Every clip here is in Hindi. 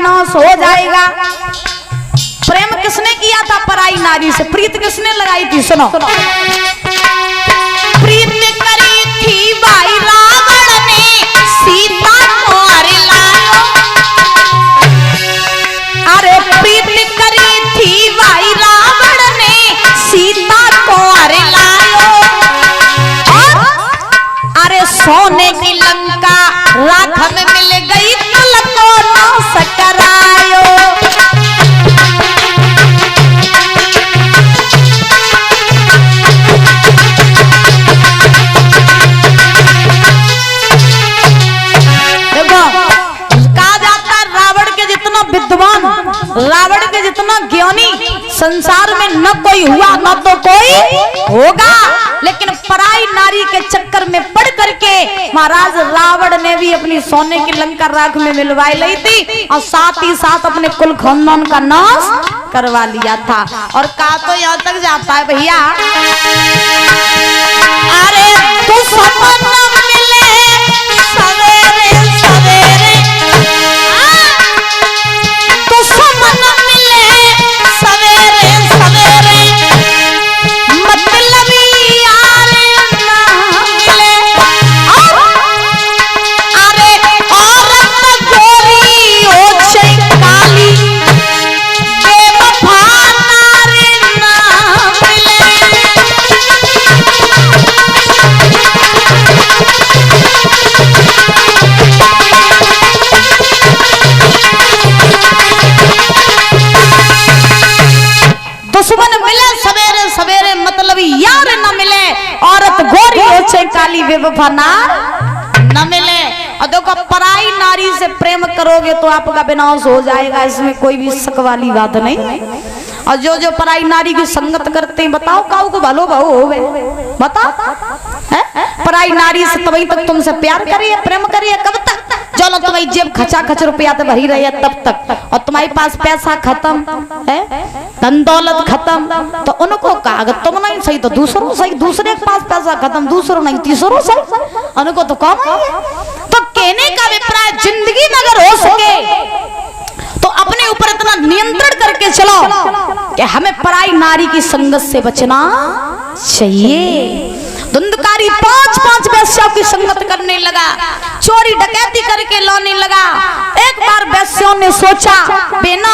विनाश हो जाएगा। प्रेम किसने किया था पराई नारी से? प्रीत किसने लगाई थी? सुनो, प्रीत करी थी भाई रावण ने सीता को अरे लायो। अरे प्रीत करी थी भाई रावण ने सीता को अरे लायो। और अरे सोने की लंका राख में मिल गई तल को नाश करायो। विद्वान रावण के जितना ज्ञानी संसार में न कोई हुआ न तो कोई होगा, लेकिन पराई नारी के चक्कर में पड़ करके महाराज रावण ने भी अपनी सोने की लंका राख में मिलवाई ली थी और साथ ही साथ अपने कुल खानदान का नाश करवा लिया था। और कहा तो यहाँ तक जाता है भैया, अरे तू सपन मिले सवेरे सवेरे, काली बेवफा न मिले। और देखो पराई नारी से प्रेम करोगे तो आपका विनाश हो जाएगा, इसमें कोई भी शक वाली बात नहीं। और जो जो पराई नारी की संगत करते हैं, बताओ काऊ को भलो भाव हो गए, बताओ पराई नारी से तभी तक तुमसे प्यार करिए प्रेम करिए कब तक? चलो तुम्हारी जेब खचा खच रुपया तो भरी रही है तब तक, और तुम्हारे पास पैसा खत्म है, धन दौलत खत्म, तो उनको कहा अगर तुम नहीं सही तो दूसरों सही, दूसरे के पास पैसा खत्म, दूसरों नहीं तीसरों सही, उनको तो कम है। तो कहने का अभिप्राय जिंदगी में अगर हो सके तो अपने ऊपर इतना नियंत्रण करके चलो कि हमें पराई नारी की संगत से बचना चाहिए। धुंधकारी पांच वैश्यों की संगत करने लगा, चोरी डकैती करके लाने लगा। एक बार वैश्यों ने सोचा बेना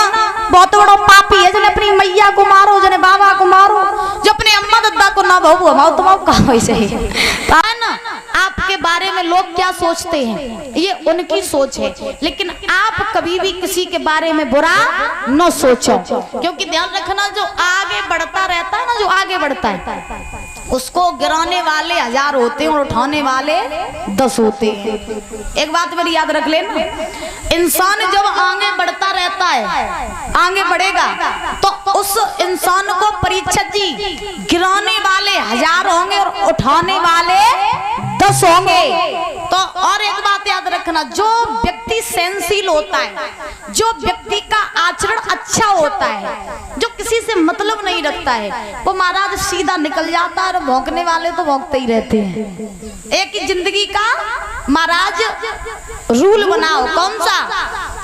बहुत बड़ा पापी है, जने अपनी मैया को मारो, जने बाबा को मारो, जो अपने अम्मा दद्दा को ना बहु हमाओ तुम कहा वैसे है ना। आपके बारे में लोग क्या सोचते हैं ये उनकी सोच है, लेकिन आप कभी भी किसी के बारे में बुरा न सोचो, क्योंकि ध्यान रखना जो आगे बढ़ता रहता है ना, जो आगे बढ़ता है उसको गिराने वाले 1000 होते हैं और उठाने वाले 10 होते हैं। एक बात मेरी याद रख लेना, इंसान जब आगे बढ़ता रहता है, आगे बढ़ेगा तो उस इंसान को परीक्षक जी गिराने वाले 1000 होंगे और उठाने वाले 10 होंगे। तो और एक बात याद रखना, जो व्यक्ति सहनशील होता है, जो व्यक्ति का आचरण अच्छा होता है, जो किसी से मतलब नहीं रखता है, वो महाराज सीधा निकल जाता है और भौंकने वाले तो भौंकते ही रहते हैं। एक ही जिंदगी का महाराज रूल बनाओ, कौन सा?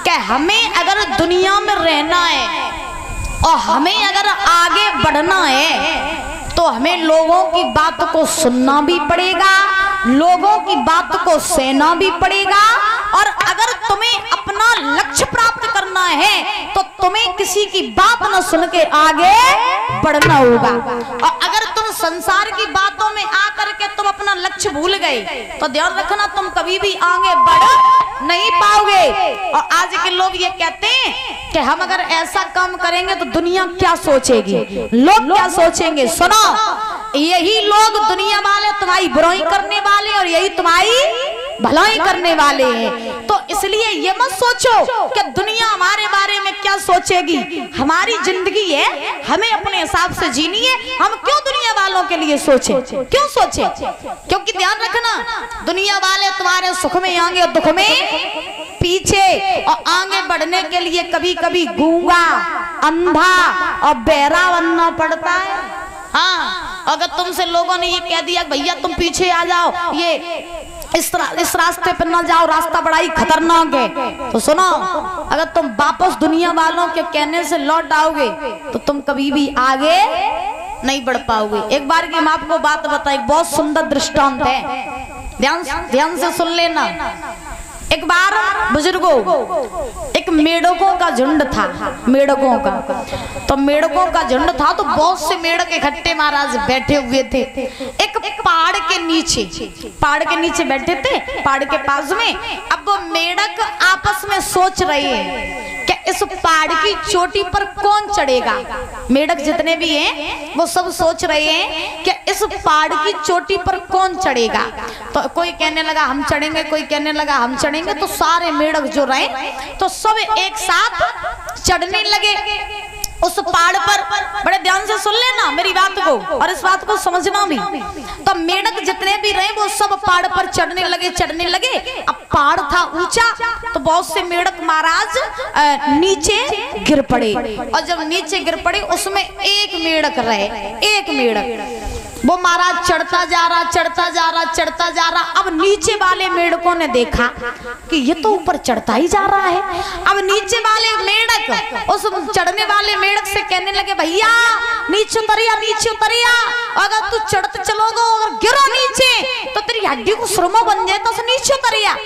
कि हमें अगर दुनिया में रहना है और हमें अगर आगे बढ़ना है तो हमें लोगों की बात को सुनना भी पड़ेगा, लोगों की बात को सहना भी पड़ेगा। और अगर तुम्हें अपना लक्ष्य प्राप्त करना है तो तुम्हें किसी की बात न सुन के आगे बढ़ना होगा। और अगर तुम संसार की बातों में आकर के तुम अपना लक्ष्य भूल गए तो ध्यान रखना तुम कभी भी आगे बढ़ नहीं पाओगे। और आज के लोग ये कहते हैं कि हम अगर ऐसा काम करेंगे तो दुनिया क्या सोचेगी, लोग क्या सोचेंगे। सुनो, यही लोग दुनिया वाले तुम्हारी बुराई करने वाले और यही तुम्हारी भलाई करने वाले हैं। तो इसलिए ये मत सोचो कि दुनिया हमारे बारे में क्या सोचेगी। हमारी जिंदगी है, हमें अपने हिसाब से जीनी है। हम क्यों दुनिया वालों के लिए सोचें, क्यों सोचें? क्योंकि ध्यान रखना, दुनिया वाले तुम्हारे सुख में आगे और दुख में पीछे। और आगे बढ़ने के लिए कभी कभी गूंगा, अंधा और बहरा बनना पड़ता है। हाँ, अगर तुमसे लोगों ने ये कह दिया भैया तुम पीछे आ जाओ, ये इस रास्ते पर ना जाओ, रास्ता बड़ा ही खतरनाक है। तो सुनो, अगर तुम वापस दुनिया वालों के कहने से लौट आओगे तो तुम कभी भी आगे नहीं बढ़ पाओगे। एक बार की हम आपको बात बताएं, बहुत सुंदर दृष्टांत है, ध्यान से सुन लेना। एक बार बुजुर्गों, एक मेढकों का झुंड था, मेढकों का। तो मेढकों का झुंड था तो बहुत से मेढक इकट्ठे महाराज बैठे हुए थे एक पहाड़ के नीचे बैठे थे, पहाड़ के पास में। अब वो मेढक आपस में सोच रहे हैं कि इस पहाड़ की चोटी पर कौन चढ़ेगा। मेढक जितने भी हैं वो सब सोच रहे हैं कि इस पहाड़ की चोटी पर कौन चढ़ेगा। तो कोई कहने लगा हम चढ़ेंगे, कोई कहने लगा हम चढ़ेंगे। तो सारे मेढक जो रहे तो सब एक साथ चढ़ने लगे उस पहाड़ पर। बड़े ध्यान से सुन लेना मेरी बात को और इस बात को समझना भी। तो मेढक जितने भी रहे वो सब पहाड़ पर चढ़ने लगे। अब पहाड़ था ऊंचा तो बहुत से मेढक महाराज नीचे गिर पड़े। और जब नीचे गिर पड़े उसमें एक मेढक रहे, एक मेढक वो महाराज चढ़ता जा रहा। अब नीचे वाले मेढकों ने देखा कि ये तो ऊपर चढ़ता ही जा रहा है। अब नीचे वाले मेढक उस चढ़ने वाले मेढक से कहने लगे भैया नीचे उतरिया, अगर तू चढ़ते चलोगे और गिरो नीचे तो तेरी हड्डी को सुरमा बन जाए, तो नीचे उतरिया।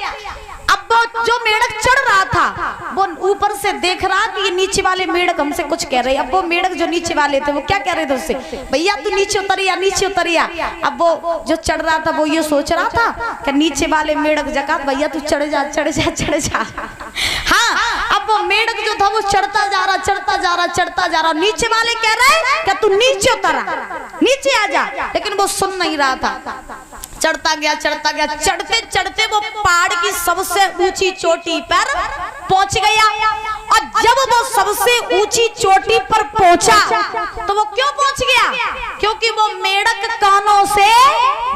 अब वो जो मेढक चढ़ रहा था वो ऊपर से देख रहा कि ये नीचे वाले मेढक हमसे कुछ कह रहे हैं। अब वो मेढक जो नीचे वाले थे वो क्या कह रहे थे उससे, भैया तू नीचे उतरिया। अब वो जो चढ़ रहा था वो ये सोच रहा था कि नीचे वाले मेढक जका भैया तू चढ़ जा। हाँ, अब वो मेढक जो था वो चढ़ता जा रहा। नीचे वाले कह रहे कि तू नीचे उतरा, नीचे आ जा, लेकिन वो सुन नहीं रहा था। चढ़ता गया। चढ़ते वो पहाड़ की सबसे ऊंची चोटी पर पहुंच गया। और जब वो सबसे ऊंची चोटी पर पहुंचा तो वो क्यों पहुंच गया, क्योंकि वो मेढक कानों से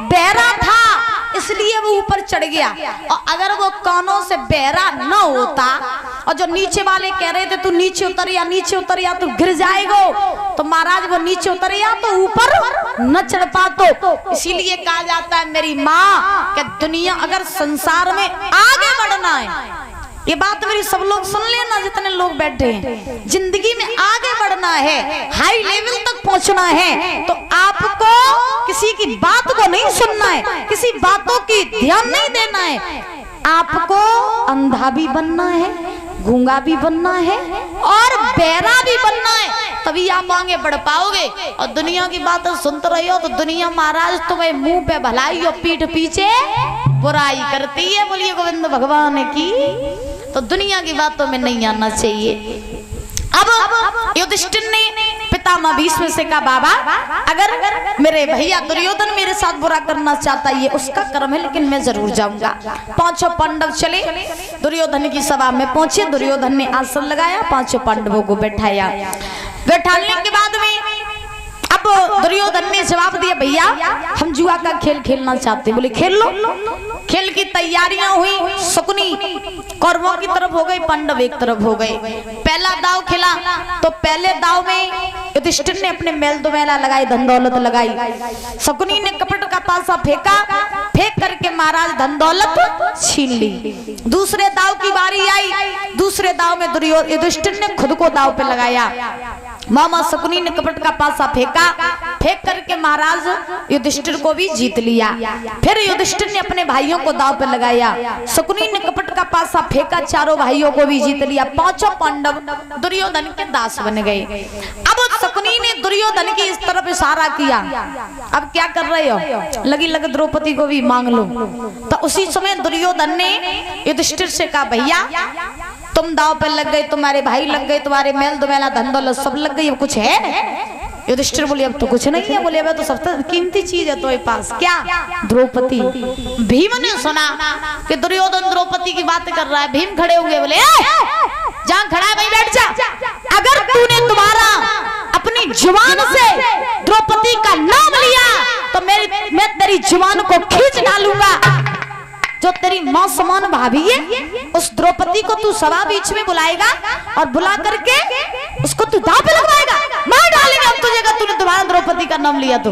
बहरा था इसलिए वो ऊपर चढ़ गया। और अगर वो कानों से बहरा न होता और जो नीचे वाले कह रहे थे तू नीचे उतरिया तू गिर जाएगा, तो महाराज वो नीचे उतरिया तो ऊपर न चढ़ पातो। इसीलिए कहा जाता है मेरी माँ कि दुनिया अगर संसार में आगे बढ़ना है, ये बात मेरी सब लोग सुन लेना जितने लोग बैठे हैं, जिंदगी में आगे बढ़ना है, हाई लेवल तक पहुंचना है तो आपको किसी की बात को नहीं सुनना है, किसी बातों की ध्यान नहीं देना है। आपको अंधा भी बनना है, गूंगा भी बनना है और बहरा भी बनना है, तभी आप आगे बढ़ पाओगे। और दुनिया की बातें सुनते रहे हो तो दुनिया महाराज तुम्हें मुंह पे भलाई और पीठ पीछे बुराई करती है। बोलिए गोविंद भगवान की। तो दुनिया की बातों में नहीं आना चाहिए। अब युधिष्ठिर ने पितामह भीष्म से कहा बाबा अगर मेरे भैया दुर्योधन मेरे साथ बुरा करना चाहता है ये उसका कर्म है, लेकिन मैं जरूर जाऊंगा। पांचों पांडव चले, दुर्योधन की सभा में पहुंचे। दुर्योधन ने आसन लगाया, पांचों पांडवों को बैठाया। बैठाने के बाद में अब दुर्योधन ने जवाब दिया भैया हम जुआ का खेल खेलना चाहते हैं। बोले खेल लो। खेल की तैयारियां हुई, शकुनी कौरवों की तरफ हो गई, पांडव एक तरफ हो गए। पहला दाव खेला तो पहले दाव में युधिष्ठिर ने अपने मेल दुमेला लगाई, धन दौलत लगाई। शकुनी ने कपट का पासा फेंका, फेंक करके महाराज धन दौलत छीन ली। दूसरे दाव की बारी आई, दूसरे दाव में युधिष्ठिर ने खुद को दाव पे लगाया। मामा शकुनी ने कपट का पासा फेंका, फेंक करके महाराज युधिष्ठिर को भी जीत लिया। फिर युधिष्ठिर ने अपने भाइयों को दाव पे लगाया। शकुनी ने कपट का पासा फेंका, चारों भाइयों को भी जीत लिया। पांचों पांडव दुर्योधन के दास बन गए। अब शकुनी ने दुर्योधन की इस तरफ इशारा किया, अब क्या कर रहे हो, लगी लग द्रौपदी को भी मांग लो। तो उसी समय दुर्योधन ने युधिष्ठिर से कहा भैया तुम दाव पे लग गए, तुम्हारे भाई लग गए, तुम्हारे मेल दुमेला धन दौलत सब लग गई, अब कुछ है? युधिष्ठिर बोले अब तो कुछ नहीं है। बोले अब तो सबसे कीमती चीज है तुम्हारे पास, क्या? द्रौपदी। भीम ने सुना कि दुर्योधन द्रौपदी की बात कर रहा है। भीम खड़े हुए बोले जहां खड़ा है भाई बैठ जा, अगर तूने तुम्हारा अपनी जुबान से द्रौपदी का नाम लिया तो मैं तेरी जुबान को खींच डालूंगा। जो तेरी मां समान भाभी है उस द्रौपदी को तू सभा बीच में बुलाएगा और बुला करके उसको तू दांव पे लगवाएगा, मार डालेगा हम तुझे अगर तूने तुम्हारा द्रौपदी का नाम लिया तो।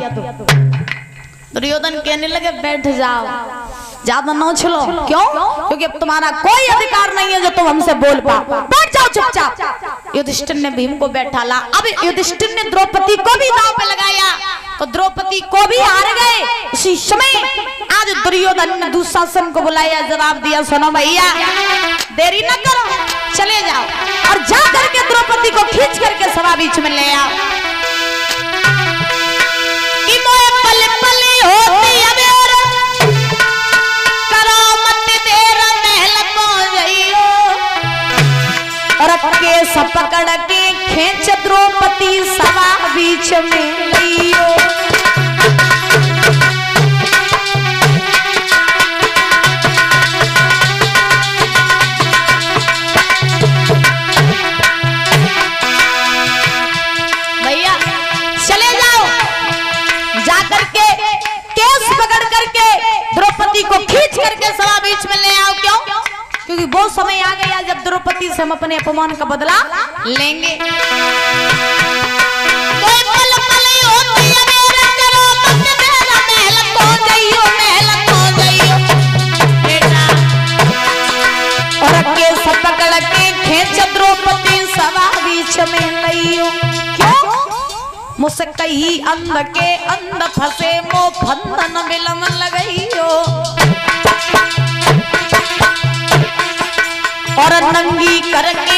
दुर्योधन कहने लगे बैठ जाओ, ज्यादा न उछलो। क्यों? क्योंकि अब तुम्हारा कोई अधिकार नहीं है जो तुम हमसे बोल पाओ। बैठ जाओ चुपचाप। युधिष्ठिर ने भीम को बैठा ला। अब युधिष्ठिर ने द्रौपदी को भी दांव पे लगाया तो द्रौपदी को भी हार गए। उसी समय आज दुर्योधन ने दुशासन को बुलाया, जवाब दिया, सुनो भैया देरी न करो, चले जाओ और जा करके द्रौपदी को खींच करके सभा बीच में ले आओ। पल पल होती अबेर करो मत देर महल पहुंचइयो और के सब पकड़ के खींच द्रौपदी सभा बीच में लियो। भैया चले जाओ, जाकर के केस पकड़ करके द्रौपदी को खींच करके सभा बीच में ले आओ। क्यों? क्योंकि वो समय आ गया जब द्रौपदी से हम अपने अपमान का बदला लेंगे। कोई पल पल होती अबेर करो मत देर महल पहुंचइयो, महल पहुंचइयो बेटा और के सब पकड़ के खींच द्रौपदी सभा बीच में लियो। क्यों? मुस्कई अंध के अंध फंसे मो फंदन बिलम लगइयो और नंगी करके